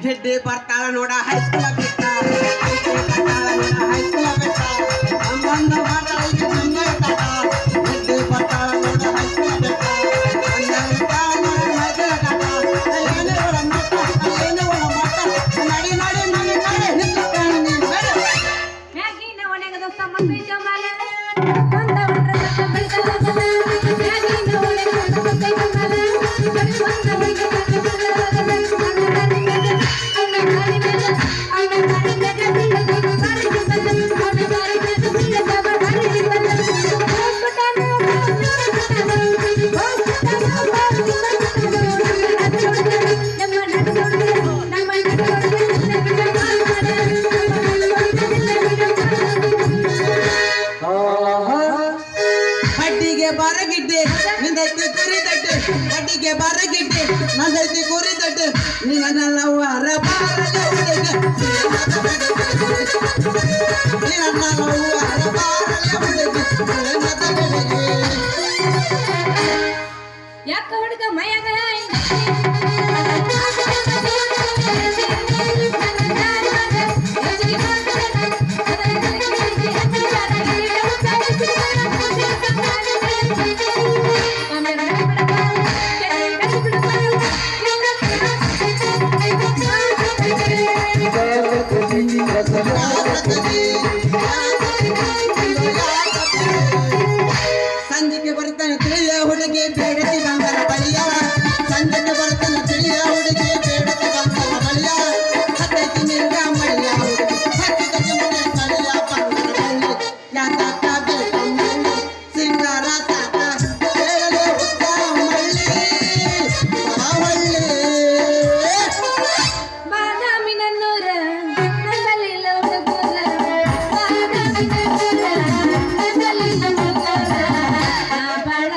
ಗೆಡ್ಡೆ ಬರ್ತಾಳ ನೋಡ ಹೈಸ್ಕೂಲ ಬಿಟ್ಟ ಬರ್ತಾಳ ನೋಡ ಹೈಸ್ಕೂಲ ಬಿಟ್ಟ ಹಂಗಂದ ಮಾಡ್ತಾಳ ಈಗ ನಂಗೆ ಕಾಟ ಗೆಡ್ಡೆ ಬರ್ತಾಳ ನೋಡ ಹೈಸ್ಕೂಲ ಬಿಟ್ಟ ಬರ್ತಾಳ ನೋಡ ಹೈಸ್ಕೂಲ ಕಾಟ ಏನೇ ಒಳ ಮಟ್ಟ ಏನೇ ಒಳ ಮಟ್ಟ ನಡಿ ನಡಿ ನಡಿ ನಡಿ ನಿಂತ್ಕೊಂಡು ನೀನು ಬೇಡ ಮ್ಯಾಗಿನ ಒಣಗ ದೋಸ್ತ ಮಕ್ಕಳ ಜಮಾಲ ಒಂದ ಒಂದ್ರ ಸತ್ತ ಬೆಳಕಲ ಮ್ಯಾಗಿನ ಒಣಗ ದೋಸ್ತ ಜಮಾಲ ಬಾರಗಿಡ್ಡೆ ನಿಂದೈತಿ ಕುರಿ ತಟ್ಟೆ ಅಡ್ಡಿಗೆ ಬಾರಗಿಡ್ಡೆ ನಂದೈತಿ ಕುರಿ ತಟ್ಟೆ ನೀನಲ್ಲವ ಅರಬಾರಲೆ ಹುಡುಗ ನೀನಲ್ಲವ ಅರಬಾರಲೆ ಹುಡುಗ ಯಾಕ ಹುಡುಗ ಮೈಯಾಗ ಸಂಜೆಗೆ ಬರ್ತಾನೆ ತಿಳಿಯ ಹುಡುಗಿ ಬೇಡತಿ ಬಂದರ ಬಳಿಯ ಸಂಜೆಗೆ ಬರ್ತಾನೆ ತಿಳಿಯ ಹುಡುಗಿ ಬೇಡತಿ ಬಂದರ ಬಳಿಯ ಹತ್ತೈತಿ ಮಿರ್ಗ ಮಳಿಯ ಹತ್ತಿದ ಚಿಮ್ಮನೆ ತಳಿಯ ಬಂದರ ಬಳ್ಳಿ ಯಾಕ ಬೇಕಂಬಳ್ಳಿ ಸಿಂಗಾರ ಸಾಕ ಹೇಳಲೆ ಉದ್ದ ಮಳ್ಳಿ ಬಾವಳ್ಳಿ ಬಾದಾಮಿ ನನ್ನೂರ ನಂದಲಿಲ್ಲ ಹುಡುಗರ ಬಾದಾಮಿ ನನ್ನೂರ ನಂದಲಿಲ್ಲ ಹುಡುಗರ ನಾ ಬಾಳ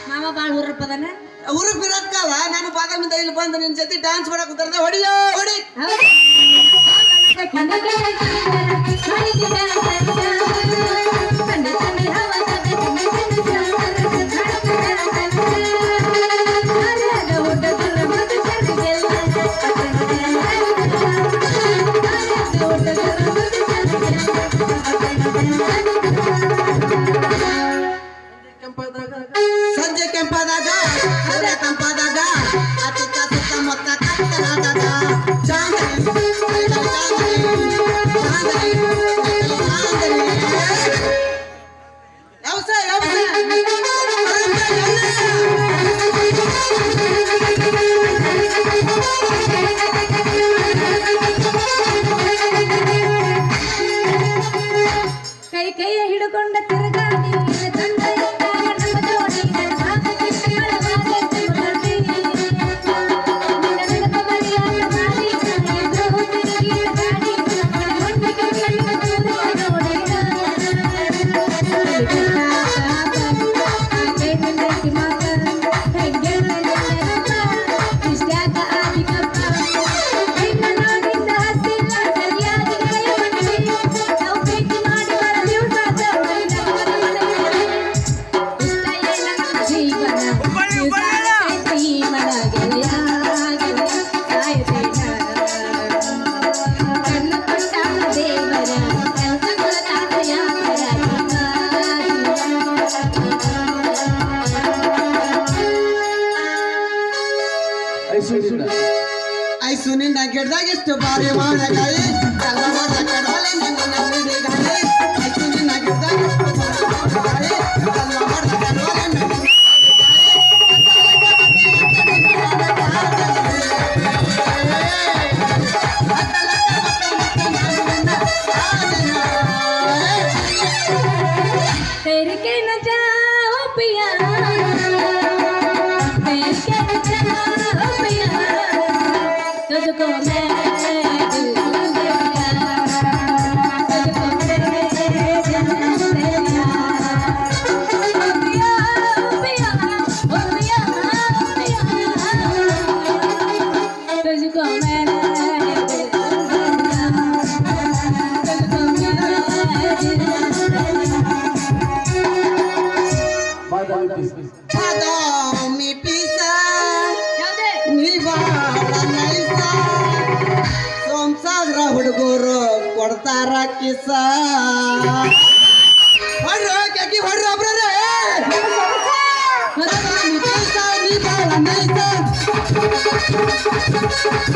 ಮಾಮ ಬಾಳ ಹುರ್ಪದನ ಹುರುಪ್ ಇರಕ್ಕಲ್ಲ ನಾನು ಬಾದಾಮಿಂದ ಇಲ್ಲಿ ಬಂದು ನಿನ್ ಜೊತೆ ಡ್ಯಾನ್ಸ್ ಮಾಡಕ್ ಕೂತಾರ ಹೊಡಿಯೋ ಹೊಡಿ ಸಂಜೆ ಕೆಂಪದಾಗ ಅದೇ ತಂಪಾದಾಗ ಅತ್ತ ಸುತ್ತಮುತ್ತ ಕತ್ತಲಾದಾಗ ಕೈ ಕೈಯ ಹಿಡ್ಕೊಂಡ ತಿರುಗಾಡಿ ತಂದ ನಮ್ಮ ಜೋಡಿ ಗಿಡದಾಗ ಎಷ್ಟು ಬಾರಿ ಮಾವಿನಕಾಯಿ ಎಲ್ಲ ನೋಡ ಕಡವಲೆ ನನ್ನ ನನ್ನಿದೆ ಗಾಳಿ ಆಯ್ತು ನಿನ್ನ ಗಿಡದಾಗ ಎಷ್ಟು ಬಾರಿ ಮಾವಿನಕಾಯಿ ಎಲ್ಲ ನೋಡ ಕಡವಲೆ तेरे के न जाओ पिया तेरे के न जाओ पिया तुझको मैं दिल दूंगा तुझको मेरे जन्म से पिया पिया ओ पिया पिया तुझको मैं दिल दूंगा तुझको मेरा दिल ಬಾದಾಮಿ ಪೀಸ ಯಾವ್ದೇ ನೀ ಬಾಳ ನೈಸ ಸೋಮಸಾಗರ ಹುಡುಗರು ಕೊಡ್ತಾರ ಕಿಸ ಹೊಡ್ರ ಕೆಟ್ಟಿ ಹೊಡ್ರ ಒಬ್ರೇ ಬಾದಾಮಿ ಪೀಸ ನೀ ಬಾಳ ನೈಸ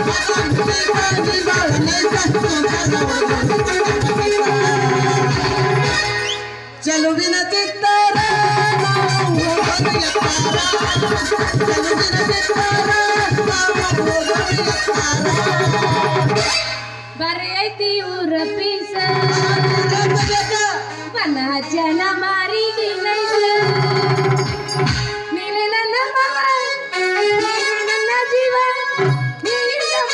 ಬಾದಾಮಿ ಪೀಸ ನೀ ಬಾಳ ನೈಸ ಸೋಮಸಾಗರ ಹುಡುಗರು ಚಲುವಿನ ಚಿತ್ತಾರ ಬರೆ ಐತಿ ಊರ ಪೀಸ ಬನ ಜನ ಮಾರಿ ದಿನ